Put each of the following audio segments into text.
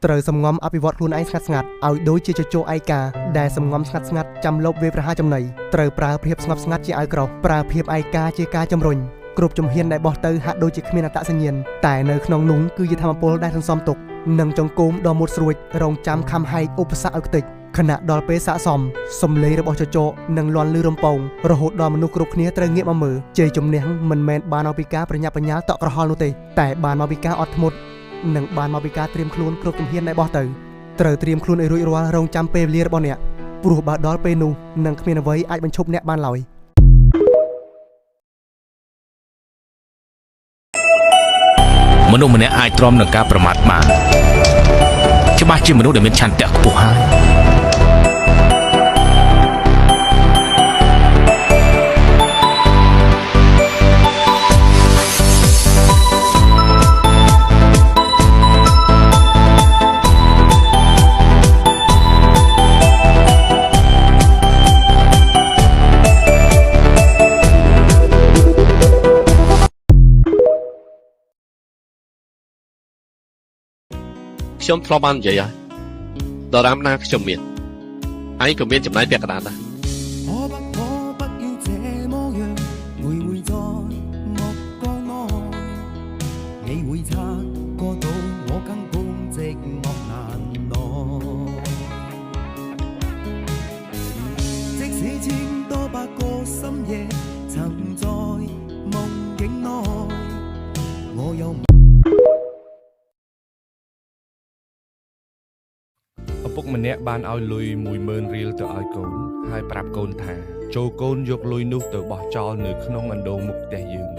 ត្រូវសំងំអភិវឌ្ឍខ្លួនឯងស្ងាត់ឲ្យដូចជាជជោឯកាដែលសំងំស្ងាត់ចាំលបវាប្រហារចំណីត្រូវប្រើភាពស្ងប់ស្ងាត់ជាអាវក្រោះប្រើភាពឯកាជាការជំរុញគ្រប់ជំហានដែលបោះទៅហាក់ដូចជាគ្មានអត្តសញ្ញាណតែនៅក្នុងនោះគឺជាធម្មពលដែលសន្សំទុកនិងចង្គមដ៏មុតស្រួចរងចាំខំហែកឧបសគ្គឲ្យខ្ទេចខណៈដល់ពេលស័ក្តិសមសំឡេងរបស់ជជោនឹងលាន់លឺរំពងរហូតដល់មនុស្សគ្រប់គ្នាត្រូវងាកមកមើលជ័យជំនះមិនមែនបានមកពីការប្រញាប់ប្រញាល់តក់ក្រហល់នោះទេតែបានមកពីការអត់ធ្មត់និងបានមកពីការត្រៀមខ្លួនគ្រប់ជំហានដែលបោះទៅត្រូវត្រៀមខ្លួនឲ្យរួចរាល់រងចាំពេលវេលារបស់អ្នកព្រោះបើដល់ពេលនោះនឹងគ្មានអ្វីអាចបញ្ឈប់អ្នកបានឡើយមនុស្សម្នាក់អាចទ្រាំនឹងការប្រមាថបានច្បាស់ជាមនុស្សដែលមានឆន្ទៈខ្ពស់ហើយខ្ញុំធ្លាប់បាននិយាយហើយដរាបណាខ្ញុំមានឯងក៏មានចំណាយពាក់កណ្ដាលដែរឪពុកម្នាក់បានឲ្យលុយ 10000 រៀលទៅឲ្យកូនហើយប្រាប់កូនថាចូលកូនយកលុយនោះទៅបោះចោលនៅក្នុងអណ្ដូងមុខផ្ទះយើង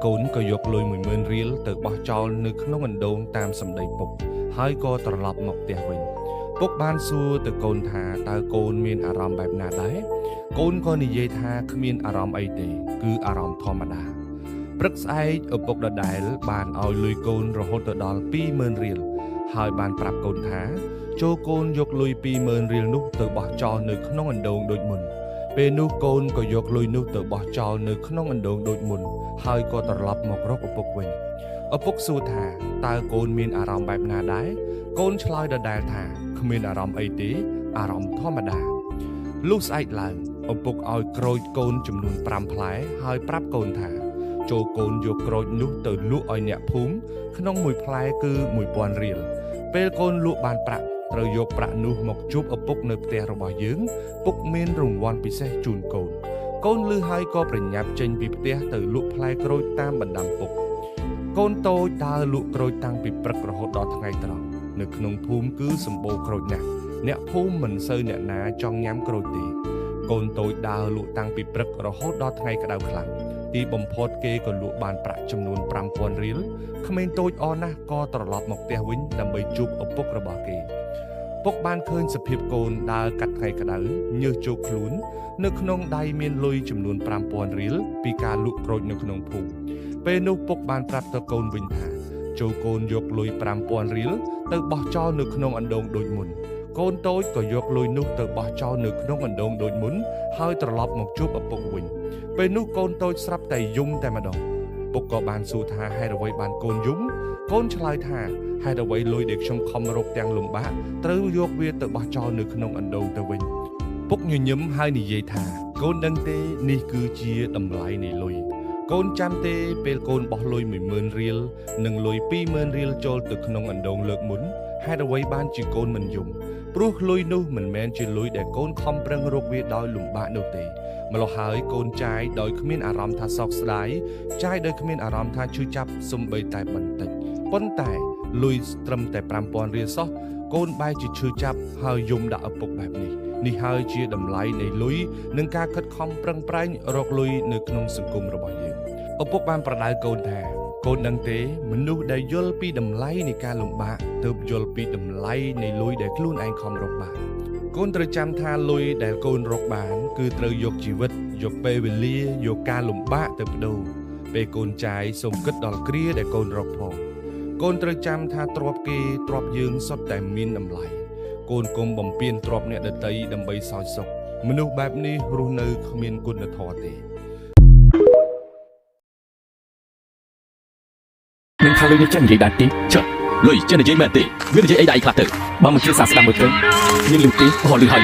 កូនក៏យកលុយ 10000 រៀលទៅបោះចោលនៅក្នុងអណ្ដូងតាមសម្ដីពុកហើយក៏ត្រឡប់មកផ្ទះវិញពុកបានសួរទៅកូនថាតើកូនមានអារម្មណ៍បែបណាដែរកូនក៏និយាយថាគ្មានអារម្មណ៍អីទេគឺអារម្មណ៍ធម្មតាព្រឹកស្អែកឪពុកដដែលបានឲ្យលុយកូនរហូតទៅដល់ 20000 រៀលហើយបានប្រាប់កូនថាចូលកូនយកលុយ 20000 រៀលនោះទៅបោះចោលនៅក្នុងអណ្ដូងដូចមុនពេលនោះកូនក៏យកលុយនោះទៅបោះចោលនៅក្នុងអណ្ដូងដូចមុនហើយក៏ត្រឡប់មករកឪពុកវិញឪពុកសួរថាតើកូនមានអារម្មណ៍បែបណាដែរកូនឆ្លើយដដែលថាគ្មានអារម្មណ៍អីទេអារម្មណ៍ធម្មតាលុះស្អែកឡើងឪពុកឲ្យក្រូចកូនចំនួន5ផ្លែហើយប្រាប់កូនថាចូលកូនយកក្រូចនោះទៅលក់ឲ្យអ្នកភូមិក្នុងមួយផ្លែគឺ 1000 រៀលពេលកូនលក់បានប្រាក់ត្រូវយកប្រាក់នោះមកជួបឪពុកនៅផ្ទះរបស់យើងពុកមានរង្វាន់ពិសេសជូនកូនកូនលឺហើយក៏ប្រញាប់ចេញពីផ្ទះទៅលក់ផ្លែក្រូចតាមបណ្ដាំពុកកូនតូចដើរលក់ក្រូចតាំងពីព្រឹករហូតដល់ថ្ងៃត្រង់នៅក្នុងភូមិគឺសម្បូរក្រូចណាស់អ្នកភូមិមិនសូវអ្នកណាចង់ញ៉ាំក្រូចទេកូនតូចដើរលក់តាំងពីព្រឹករហូតដល់ថ្ងៃក្តៅខ្លាំងទីបំផុតគេក៏លក់បានប្រាក់ចំនួន 5000 រៀលក្មេងតូចអស់ណាស់ក៏ត្រឡប់មកផ្ទះវិញដើម្បីជួបឪពុករបស់គេពុកបានឃើញសភាពកូនដើរកាត់ថ្ងៃក្តៅញើសជោគខ្លួននៅក្នុងដៃមានលុយចំនួន 5000 រៀលពីការលក់ក្រូចនៅក្នុងភូមិពេលនោះពុកបានប្រាប់ទៅកូនវិញថាចូលកូនយកលុយ 5000 រៀលទៅបោះចោលនៅក្នុងអណ្ដូងដូចមុនកូនតូចក៏យកលុយនោះទៅបោះចោលនៅក្នុងអណ្ដូងដូចមុនហើយត្រឡប់មកជួបឪពុកវិញពេលនោះកូនតូចស្រាប់តែយំតែម្ដងពុកក៏បានសួរថាហេតុអ្វីបានកូនយំកូនឆ្លើយថាហេតុអ្វីលុយដែលខ្ញុំខំរកទាំងលំបាកត្រូវយកវាទៅបោះចោលនៅក្នុងអណ្ដូងទៅវិញពុកញញឹមហើយនិយាយថាកូនដឹងទេនេះគឺជាតម្លៃនៃលុយកូនចាំទេពេលកូនបោះលុយ 10000 រៀលនិងលុយ 20000 រៀលចូលទៅក្នុងអណ្ដូងលើកមុនហេតុអ្វីបានជាកូនមិនយំព្រោះលុយនោះមិនមែនជាលុយដែលកូនខំប្រឹងរកវាដោយលំបាកនោះទេម្ល៉េះហើយកូនចាយដោយគ្មានអារម្មណ៍ថាសោកស្ដាយចាយដោយគ្មានអារម្មណ៍ថាឈឺចាប់សំបីតែបន្តិចប៉ុន្តែលុយត្រឹមតែ 5000 រៀលសោះកូនបែរជាឈឺចាប់ហើយយំដាក់ឪពុកបែបនេះហើយជាតម្លៃនៃលុយនិងការខិតខំប្រឹងប្រែងរកលុយនៅក្នុងសង្គមរបស់យើងឪពុកបានប្រដៅកូនថាកូនដឹងទេមនុស្សដែលយល់ពីតម្លៃនៃការលំបាកទើបយល់ពីតម្លៃនៃលុយដែលខ្លួនឯងខំរកបានកូនត្រូវចាំថាលុយដែលកូនរកបានគឺត្រូវយកជីវិតយកពេលវេលាយកការលំបាកទៅបដូរពេលកូនចាយសូមគិតដល់គ្រាដែលកូនរកផងកូនត្រូវចាំថាទ្រព្យគេទ្រព្យយើងសុទ្ធតែមានតម្លៃកូនកុំបំពានទ្រព្យអ្នកដទៃដើម្បីសោយសុខមនុស្សបែបនេះរស់នៅគ្មានគុណធម៌ទេនឹងថាលុយនេះចឹងនិយាយដាច់ទីចុះ លុយចេះនិយាយមែនទេវានិយាយអីដែរខ្លះទៅបើមិនជឿសាស្ដាមើលទៅមានលឺទេអូលឺហើយ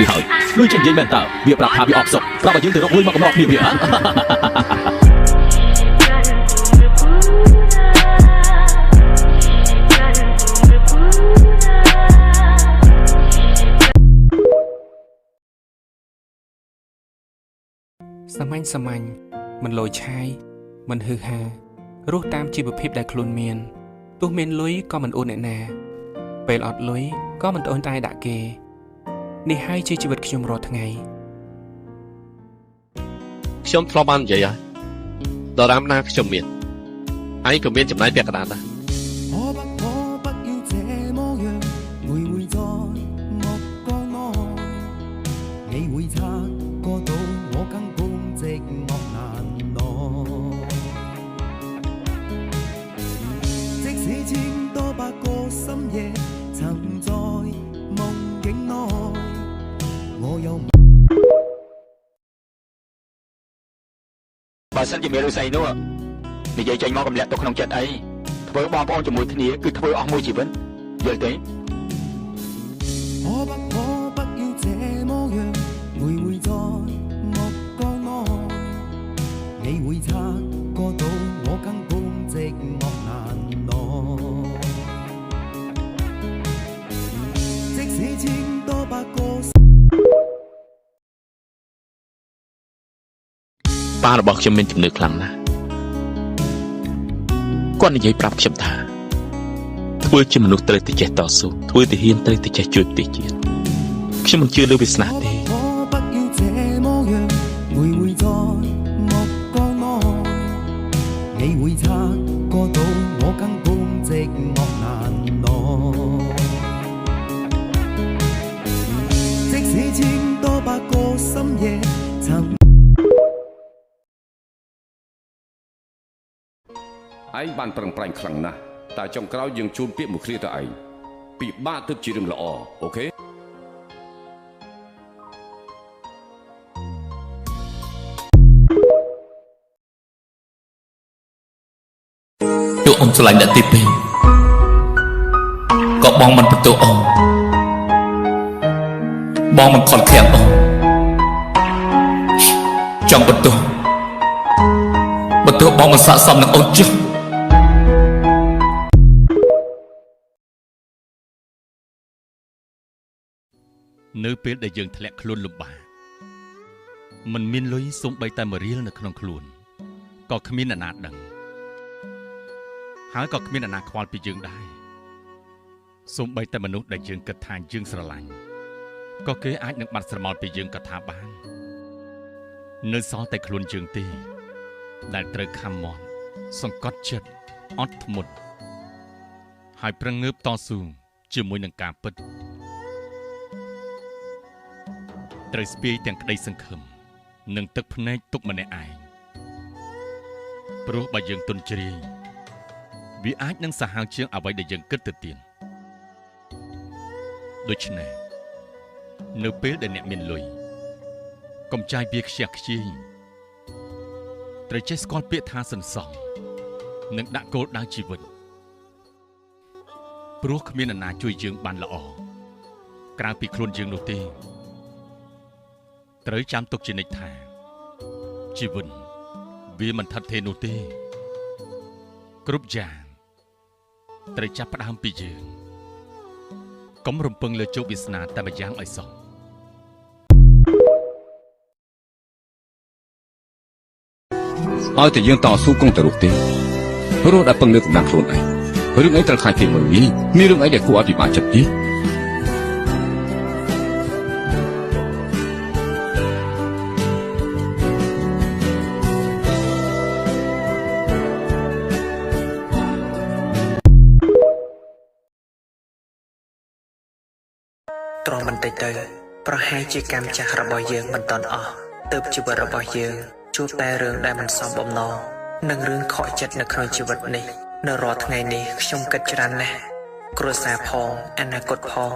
លុយចេះនិយាយមែនតើវាប្រាប់ថាវាអត់សុខប្រាប់ឲ្យយើងទៅរកលុយមកកំណត់គ្នាវាសាមញ្ញមិនលយឆាយមិនហឺហារស់តាមជីវភាពដែលខ្លួនមានទោះមានលុយក៏មិនអួតអ្នកណាពេលអត់លុយក៏មិនអូនតែដាក់គេនេះហើយជាជីវិតខ្ញុំរាល់ថ្ងៃ ខ្ញុំធ្លាប់បាននិយាយហើយដរាបណាខ្ញុំមានឯងក៏មានចំណាយពាក់កណ្ដាលដែរ បើសិនជាមានលុយស្អីនោះនិយាយចេញមកកម្លាក់ទុកក្នុងចិត្តអីធ្វើបងប្អូនជាមួយគ្នាគឺធ្វើអស់មួយជីវិតយល់ទេប៉ារបស់ខ្ញុំមានជំនឿខ្លាំងណាស់គាត់និយាយប្រាប់ខ្ញុំថាធ្វើជាមនុស្សត្រូវតែចេះតស៊ូធ្វើទាហានត្រូវតែចេះជួយប្រទេសជាតិខ្ញុំមិនជឿលើវាសនាទេឯងបានប្រឹងប្រែងខ្លាំងណាស់តែចុងក្រោយយើងជូនពាក្យមួយគ្នាទៅឯងពិបាកទើបជារឿងល្អអូខេទោះអ៊ំឆ្លាញ់អ្នកទី2ក៏បងមិនបន្ទោសអ៊ំបងមិនខត់ខាំងអ៊ំចង់បន្ទោសបងមិនស័ក្តិសមនឹងអូនចុះនៅពេលដែលយើងធ្លាក់ខ្លួនលំបាកមិនមានលុយសូម្បីតែ1រៀលនៅក្នុងខ្លួនក៏គ្មានអ្នកណាដឹងហើយក៏គ្មានអ្នកណាខ្វល់ពីយើងដែរសូម្បីតែមនុស្សដែលយើងគិតថាយើងស្រឡាញ់ក៏គេអាចនឹងបាត់ស្រមោលពីយើងក៏ថាបាននៅសល់តែខ្លួនយើងទេដែលត្រូវខំមាត់សង្កត់ចិត្តអត់ធ្មត់ហើយប្រឹងងើបតស៊ូជាមួយនឹងការពិតត្រូវស្ពាយទាំងក្តីសង្ឃឹមនិងទឹកភ្នែកទុកម្នាក់ឯងព្រោះបើយើងទន់ជ្រាយវាអាចនឹងសាហាវជាងអ្វីដែលយើងគិតទៅទៀតដូច្នេះនៅពេលដែលអ្នកមានលុយកុំចាយវាខ្ជះខ្ជាយត្រូវចេះស្គាល់ពាក្យថាសន្សំនិងដាក់គោលដៅជីវិតព្រោះគ្មានអ្នកណាជួយយើងបានល្អក្រៅពីខ្លួនយើងនោះទេត្រូវចាំទុកជានិច្ចថាជីវិតវាមិនថិតថេរនោះទេគ្រប់យ៉ាងត្រូវចាប់ផ្ដើមពីយើងកុំរំពឹងលើជោគវាសនាតែម្យ៉ាងឲ្យសោះឲ្យតែយើងតស៊ូគង់ទៅរស់ទេរស់ដែលពឹងលើកម្លាំងខ្លួនឯងរឿងអីត្រូវខ្លាចគេមើលងាយមានរឿងអីដែលគួរឲ្យពិបាកចិត្តទេទ្រាំបន្តិចទៅប្រហែលជាកម្មចាស់របស់យើងមិនតាន់អស់ទើបជីវិតរបស់យើងជួបតែរឿងដែលមិនសមបំណងនិងរឿងខកចិត្តនៅក្នុងជីវិតនេះនៅរាល់ថ្ងៃនេះខ្ញុំគិតច្រើនណាស់គ្រួសារផងអនាគតផង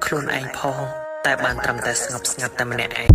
ខ្លួនឯងផងតែបានត្រឹមតែស្ងប់ស្ងាត់តែម្នាក់ឯង